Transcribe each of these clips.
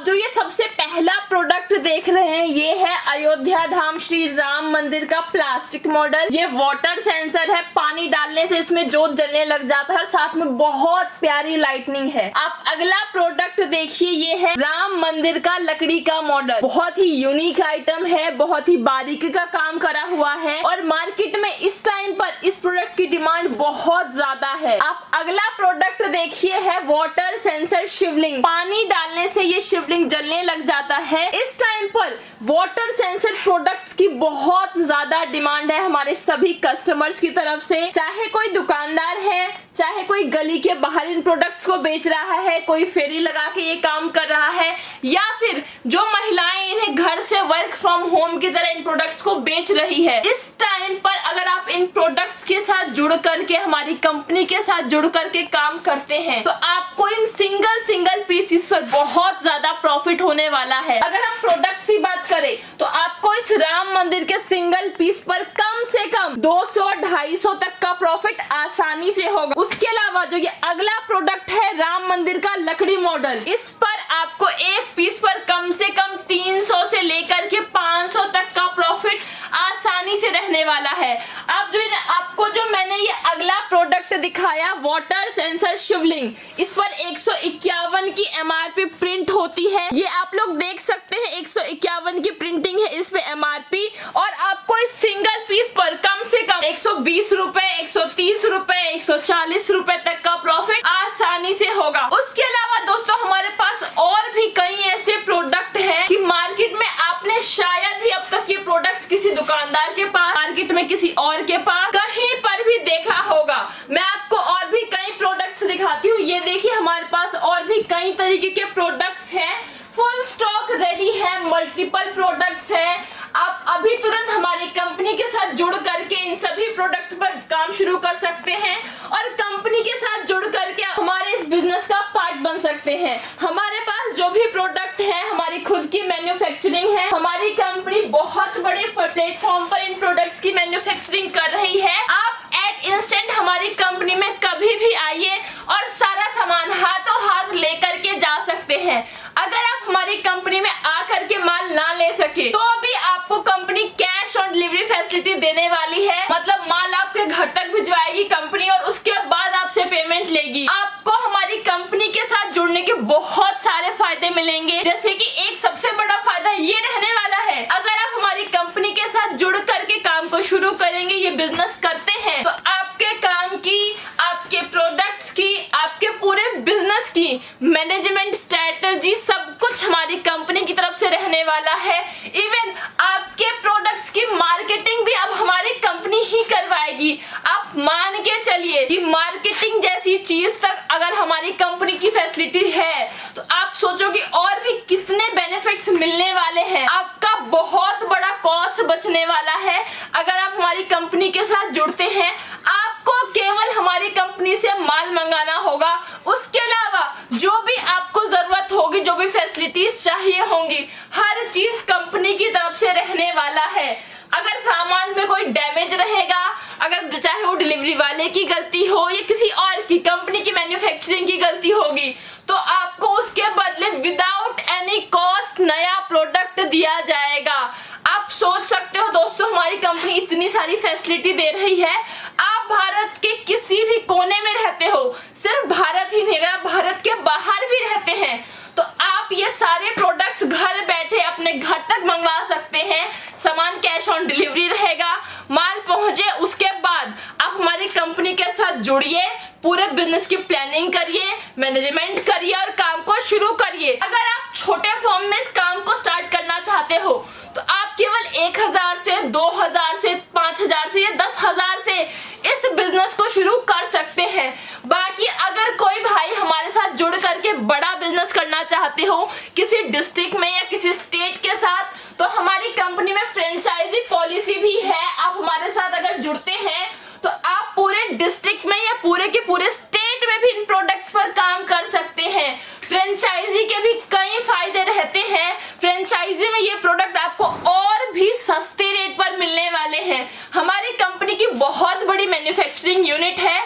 जो ये सबसे पहला प्रोडक्ट देख रहे हैं ये है अयोध्या धाम श्री राम मंदिर का प्लास्टिक मॉडल। ये वाटर सेंसर है, पानी डालने से इसमें जोत जलने लग जाता है और साथ में बहुत प्यारी लाइटनिंग है। आप अगला प्रोडक्ट देखिए, ये है राम मंदिर का लकड़ी का मॉडल। बहुत ही यूनिक आइटम है, बहुत ही बारीकी का काम करा हुआ है और मार्केट में इस टाइम पर इस प्रोडक्ट की डिमांड बहुत ज्यादा है। आप अगला प्रोडक्ट देखिए है वाटर सेंसर शिवलिंग। पानी डालने से ये शिवलिंग जलने लग जाता है। इस टाइम पर वाटर सेंसर प्रोडक्ट्स की बहुत ज्यादा डिमांड है हमारे सभी कस्टमर्स की तरफ से। चाहे कोई दुकानदार है, चाहे कोई गली के बाहर इन प्रोडक्ट्स को बेच रहा है, कोई फेरी लगा के ये काम कर रहा है, या फिर जो महिलाएं इन्हें घर से वर्क फ्रॉम होम की तरह इन प्रोडक्ट्स को बेच रही है। इस टाइम पर अगर आप इन प्रोडक्ट्स के साथ जुड़ करके, हमारी कंपनी के साथ जुड़ करके काम करते हैं तो आपको इन सिंगल पीसेस पर बहुत ज्यादा प्रॉफिट होने वाला है। अगर हम प्रोडक्ट्स की बात करें तो आपको इस राम मंदिर के सिंगल पीस पर कम से कम 200-250 तक का प्रॉफिट आसानी से होगा। उसके अलावा जो ये अगला प्रोडक्ट है राम मंदिर का लकड़ी मॉडल, इस पर आपको एक पीस पर कम से कम 300 से लेकर के 500 तक का प्रॉफिट आसानी से रहने वाला है। अब जो आपको जो मैंने ये अगला प्रोडक्ट दिखाया वाटर सेंसर शिवलिंग, इस पर 151 की MRP प्रिंट होती है। ये आप लोग देख सकते हैं 151 की प्रिंटिंग है इस पे MRP, और आपको इस सिंगल पीस पर कम से कम 120 रुपए, 130 रुपए, 140 रुपए तक का प्रॉफिट आसानी से होगा। उसके अलावा दोस्तों हमारे पास और भी कई ऐसे प्रोडक्ट हैं कि मार्केट में आपने शायद ही अब तक ये प्रोडक्ट्स किसी दुकानदार के पास, मार्केट में किसी और के पास कहीं पर भी देखा होगा। मैं आपको और भी कई प्रोडक्ट्स दिखाती हूँ। ये देखिए हमारे पास और भी कई तरीके के प्रोडक्ट्स हैं, फुल स्टॉक रेडी है, मल्टीपल प्रोडक्ट्स हैं। आप अभी तुरंत हमारी कंपनी के साथ जुड़ करके इन सभी प्रोडक्ट पर काम शुरू कर सकते हैं और कंपनी के साथ जुड़ करके हमारे इस बिजनेस का पार्ट बन सकते हैं। हमारे पास जो भी प्रोडक्ट है हमारी खुद की मैन्युफैक्चरिंग है। हमारी कंपनी बहुत बड़े प्लेटफॉर्म पर इन प्रोडक्ट्स की मैन्युफैक्चरिंग कर रही है। आप एट इंस्टेंट हमारी कंपनी में कभी भी आइए और सारा सामान हाथों हाथ लेकर के जा सकते हैं। अगर आप हमारी कंपनी में आकर के माल ना ले सके तो भी आपको company cash on delivery facility देने वाली है। मतलब माल आपके घर तक भिजवाएगी कंपनी और उसके बाद आपसे पेमेंट लेगी। आपको हमारी कंपनी के साथ जुड़ने के बहुत सारे फायदे मिलेंगे, जैसे कि एक सबसे बड़ा फायदा ये रहने वाला है, अगर आप हमारी कंपनी के साथ जुड़ करके काम को शुरू करेंगे, ये बिजनेस करते हैं, तो आपके काम की, आपके प्रोडक्ट्स की, आपके पूरे बिजनेस की मैनेजमेंट स्ट्रेटजी सब कुछ हमारी कंपनी की तरफ से रहने वाला है। इवन आपके प्रोडक्ट्स की मार्केटिंग भी अब हमारी कंपनी ही करवाएगी। आप मान के चलिए कि मार्केटिंग जैसी चीज तक अगर हमारी कंपनी की फैसिलिटी है तो आप सोचो कि और भी कितने बेनिफिट्स मिलने वाले हैं। आपका बहुत बड़ा कॉस्ट बचने वाला है अगर आप हमारी कंपनी के साथ जुड़ते हैं। आपको केवल हमारी कंपनी से माल मंगाना होगा, उसके अलावा जो भी आपको जरूरत होगी, जो भी फैसिलिटीज चाहिए होंगी, हर चीज कंपनी की तरफ से रहने वाला है। अगर सामान में कोई डैमेज रहेगा, अगर चाहे वो डिलीवरी वाले की गलती हो या किसी और की, कंपनी की मैन्युफैक्चरिंग की गलती होगी, तो आपको उसके बदले विदाउट एनी कॉस्ट नया प्रोडक्ट दिया जाएगा। आप सोच सकते हो दोस्तों हमारी कंपनी इतनी सारी फैसिलिटी दे रही है। आप भारत के किसी भी कोने में रहते हो, सिर्फ भारत ही नहीं, अगर भारत के बाहर भी रहते हैं तो आप ये सारे प्रोडक्ट्स घर बैठे अपने घर तक मंगवा सकते हैं। सामान कैश ऑन डिलीवरी रहेगा, माल पहुंचे उसके बाद आप हमारी कंपनी के साथ जुड़िए, पूरे बिजनेस की प्लानिंग करिए, मैनेजमेंट करिए और काम को शुरू करिए। अगर आप छोटे फॉर्म में इस काम को स्टार्ट करना चाहते हो तो आप केवल 1000 से 2000 से 5000 से या 10,000 से इस बिजनेस को शुरू कर सकते हैं। बाकी अगर कोई भाई हमारे साथ जुड़ करके बड़ा बिजनेस करना चाहते हो किसी डिस्ट्रिक्ट में या किसी स्टेट के साथ, तो हमारी कंपनी में फ्रेंचाइजी पॉलिसी भी है। आप हमारे साथ अगर जुड़ते हैं तो आप पूरे डिस्ट्रिक्ट में या पूरे के पूरे स्टेट में भी इन प्रोडक्ट्स पर काम कर सकते हैं। फ्रेंचाइजी के भी कई फायदे रहते हैं। फ्रेंचाइजी में ये प्रोडक्ट आपको और भी सस्ते रेट पर मिलने वाले हैं। हमारी कंपनी की बहुत बड़ी मैन्युफैक्चरिंग यूनिट है।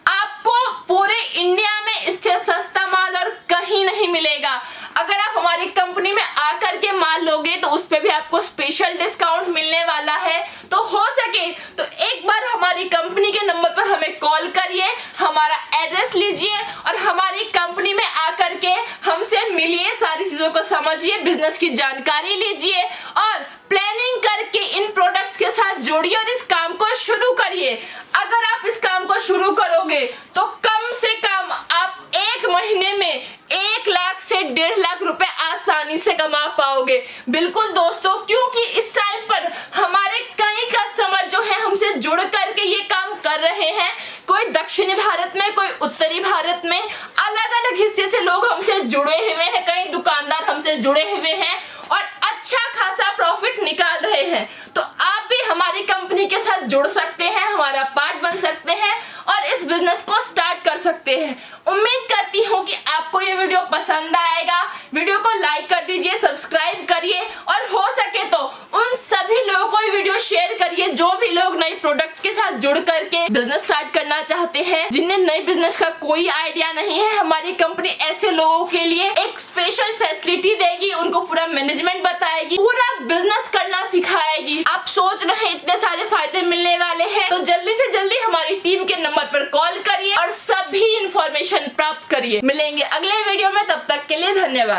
आपको पूरे इंडिया में इससे सस्ता माल और कहीं नहीं मिलेगा। अगर आप हमारी कंपनी उस पे भी आपको स्पेशल डिस्काउंट मिलने वाला है। तो हो सके तो एक बार हमारी कंपनी के नंबर पर हमें कॉल करिए, हमारा एड्रेस लीजिए और हमारी कंपनी में आकर के हमसे मिलिए, सारी चीजों को समझिए, बिजनेस की जानकारी लीजिए और प्लानिंग करके इन प्रोडक्ट्स के साथ जोड़िए और इस काम को शुरू करिए। अगर आप इस काम को शुरू करोगे तो कम से कम आप एक महीने में 1 लाख से 1.5 लाख रुपए आसानी से कमा पाओगे। बिल्कुल दोस्तों, क्योंकि इस टाइम पर हमारे कई कस्टमर जो है हमसे जुड़ करके ये काम कर रहे हैं। कोई दक्षिणी भारत में, कोई उत्तरी भारत में, अलग अलग हिस्से से लोग हमसे जुड़े हुए हैं, कई दुकानदार हमसे जुड़े हुए हैं और अच्छा खासा प्रॉफिट निकाल रहे हैं। तो आप भी हमारी कंपनी के साथ जुड़ सकते हैं, हमारा पार्ट बन सकते हैं और इस बिजनेस को स्टार्ट कर सकते हैं। उम्मीद करती हूँ कि आपको ये वीडियो पसंद आएगा। वीडियो को लाइक कर दीजिए, सब्सक्राइब करिए और हो सके तो उन सभी लोगों को ये वीडियो शेयर करिए जो भी लोग नए प्रोडक्ट के साथ जुड़ करके बिजनेस स्टार्ट करना चाहते हैं, जिन्हें नए बिजनेस का कोई आइडिया नहीं है। हमारी कंपनी ऐसे लोगों के लिए एक स्पेशल फैसिलिटी देगी, उनको पूरा मैनेजमेंट बताएगी, पूरा बिजनेस करना सिखाएगी। आप सोच रहे हैं इतने सारे फायदे मिलने वाले हैं, तो जल्दी से जल्दी हमारी टीम के नंबर पर कॉल करिए और सभी इंफॉर्मेशन प्राप्त करिए। मिलेंगे अगले वीडियो में, तब तक के लिए धन्यवाद।